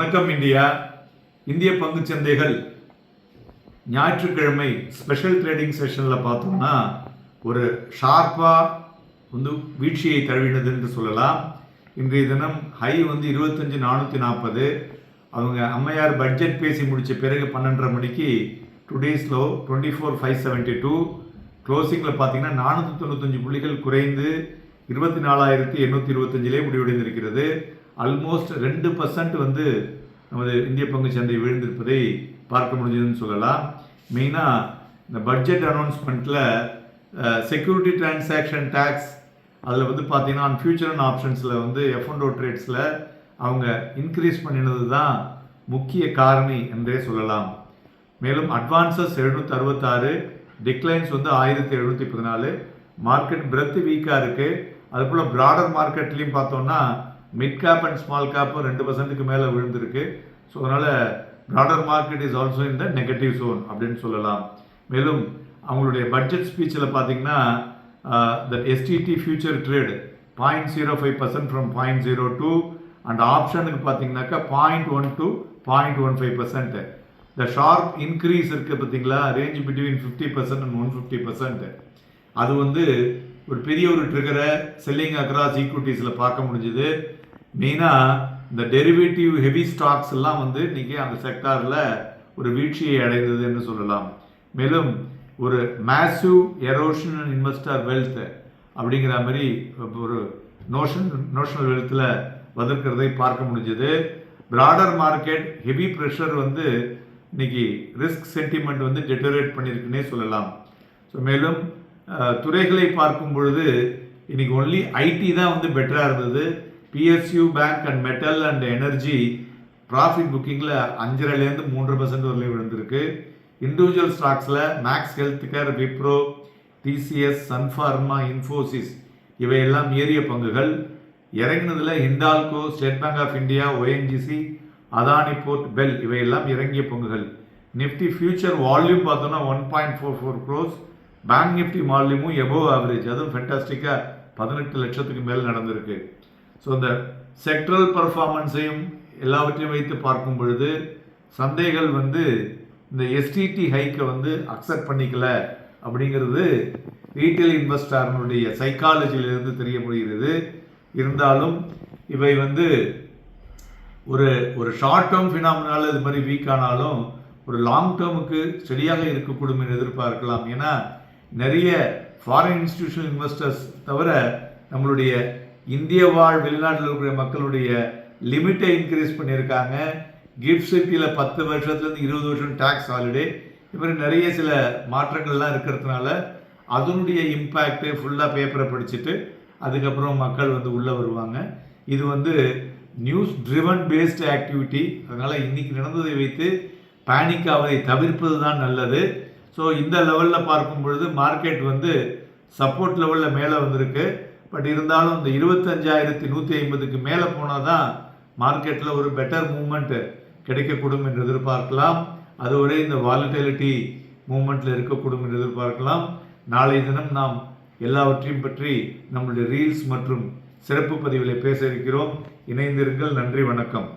வணக்கம் இந்தியா. இந்திய பங்குச் சந்தைகள் ஞாயிற்றுக்கிழமை ஸ்பெஷல் ட்ரேடிங் செஷனில் பார்த்தோம்னா ஒரு ஷார்ப்பாக வீழ்ச்சியை தழுவினது என்று சொல்லலாம். இன்றைய தினம் ஹை 25,440. அவங்க அம்மையார் பட்ஜெட் பேசி முடித்த பிறகு 12:30 மணிக்கு டுடேஸ் லோ 24,572. க்ளோசிங்கில் பார்த்தீங்கன்னா 495 புள்ளிகள் குறைந்து 24,825 முடிவடைந்திருக்கிறது. ஆல்மோஸ்ட் 2% நமது இந்திய பங்கு சந்தை விழுந்திருப்பதை பார்க்க முடிஞ்சதுன்னு சொல்லலாம். மெயினாக இந்த பட்ஜெட் அனௌன்ஸ்மெண்ட்டில் செக்யூரிட்டி டிரான்சாக்ஷன் டேக்ஸ் அதில் பார்த்தீங்கன்னா ஃபியூச்சர் அண்ட் ஆப்ஷன்ஸில் F&O ட்ரேட்ஸில் அவங்க இன்க்ரீஸ் பண்ணினது தான் முக்கிய காரணி என்றே சொல்லலாம். மேலும் அட்வான்சஸ் 766, டிக்ளைன்ஸ் 1714. மார்க்கெட் பிரெத் வீக்காக இருக்குது. அதுபோல் ப்ராடர் மார்க்கெட்லேயும் பார்த்தோம்னா மிட் கேப் அண்ட் ஸ்மால் கேப்பும் 2%க்கு மேலே விழுந்திருக்கு. ஸோ அதனால் ப்ராடர் மார்க்கெட் இஸ் ஆல்சோ இந்த நெகட்டிவ் ஜோன் அப்படின்னு சொல்லலாம். மேலும் அவங்களுடைய பட்ஜெட் ஸ்பீச்சில் பார்த்தீங்கன்னா the STT future trade 0.05% from 0.02 and ஆப்ஷனுக்கு பார்த்தீங்கன்னாக்கா 0.1 to 0.15%. த ஷார்ப் இன்க்ரீஸ் இருக்குது பார்த்தீங்களா, ரேஞ்ச் பிட்வீன் 50% அண்ட் 150%. அது ஒரு பெரிய ஒரு ட்ரிகரை செல்லிங் அக்ராஸ் ஈக்விட்டிஸில் பார்க்க முடிஞ்சுது. மெயினாக இந்த டெரிவேட்டிவ் ஹெவி ஸ்டாக்ஸ் எல்லாம் இன்றைக்கி அந்த செக்டாரில் ஒரு வீழ்ச்சியை அடைந்ததுன்னு சொல்லலாம். மேலும் ஒரு massive erosion and investor wealth அப்படிங்கிற மாதிரி ஒரு நோஷனல் வெல்த்தில் வந்திருக்கிறதை பார்க்க முடிஞ்சது. ப்ராடர் மார்க்கெட் ஹெவி ப்ரெஷர் இன்னைக்கு ரிஸ்க் சென்டிமெண்ட் டெட்டரேட் பண்ணியிருக்குன்னே சொல்லலாம். ஸோ மேலும் துறைகளை பார்க்கும் பொழுது இன்னைக்கு ஒன்லி ஐடி தான் பெட்டராக இருந்தது. PSU bank and metal and energy profit புக்கிங்கில் 5.5% 3% வரலையும் விழுந்திருக்கு. இண்டிவிஜுவல் ஸ்டாக்ஸில் Max healthcare, Wipro, TCS, Sun Pharma, Infosys இவையெல்லாம் ஏறிய பங்குகள். இறங்கினதில் Hindalco, State Bank of India, ONGC, Adani port, BEL இவையெல்லாம் இறங்கிய பங்குகள். நிஃப்டி ஃபியூச்சர் வால்யூம் பார்த்தோன்னா 1.44 crores. பேங்க் நிஃப்டி வால்யூமும் எபோவ் ஆவரேஜ், அதுவும் ஃபென்டாஸ்டிக்காக 18 லட்சத்துக்கு மேல் நடந்திருக்கு. ஸோ இந்த செக்ட்ரல் பர்ஃபார்மன்ஸையும் எல்லாவற்றையும் வைத்து பார்க்கும் பொழுது சந்தைகள் இந்த STT ஹைக்கை அக்செப்ட் பண்ணிக்கல அப்படிங்கிறது ரீட்டைல் இன்வெஸ்டர்னுடைய சைக்காலஜியிலிருந்து தெரிய முடிகிறது. இருந்தாலும் இவை ஒரு ஷார்ட் டேர்ம் ஃபினாமினால இது மாதிரி வீக் ஆனாலும் ஒரு லாங் டேர்முக்கு ஸ்டெடியாக இருக்கக்கூடும் என்று எதிர்பார்க்கலாம். ஏன்னா நிறைய ஃபாரின் இன்ஸ்டிடியூஷனல் இன்வெஸ்டர்ஸ் தவிர நம்மளுடைய இந்திய வாழ் வெளிநாட்டில் இருக்கிற மக்களுடைய லிமிட்டை இன்க்ரீஸ் பண்ணியிருக்காங்க. கிஃப்ட் சிட்டியில் 10 வருஷத்துலேருந்து 20 வருஷம் டேக்ஸ் ஹாலிடே இது மாதிரி நிறைய சில மாற்றங்கள்லாம் இருக்கிறதுனால அதனுடைய இம்பேக்டு ஃபுல்லாக பேப்பரை படிச்சுட்டு அதுக்கப்புறம் மக்கள் உள்ளே வருவாங்க. இது நியூஸ் ட்ரிவன் பேஸ்டு ஆக்டிவிட்டி. அதனால் இன்றைக்கி நடந்ததை வைத்து பேனிக் ஆவதை தவிர்ப்பது தான் நல்லது. ஸோ இந்த லெவலில் பார்க்கும் பொழுது மார்க்கெட் சப்போர்ட் லெவலில் மேலே வந்திருக்கு. பட் இருந்தாலும் இந்த 25,150க்கு மேலே போனால் தான் மார்க்கெட்டில் ஒரு பெட்டர் மூவ்மெண்ட் கிடைக்கக்கூடும் என்று எதிர்பார்க்கலாம். அதுவரை இந்த வாலட்டிலிட்டி மூவ்மெண்ட்டில் இருக்கக்கூடும் என்று எதிர்பார்க்கலாம். நாளை தினம் நாம் எல்லாவற்றையும் பற்றி நம்மளுடைய ரீல்ஸ் மற்றும் சிறப்பு பதிவில் பேச இருக்கிறோம். இணைந்திருங்கள். நன்றி, வணக்கம்.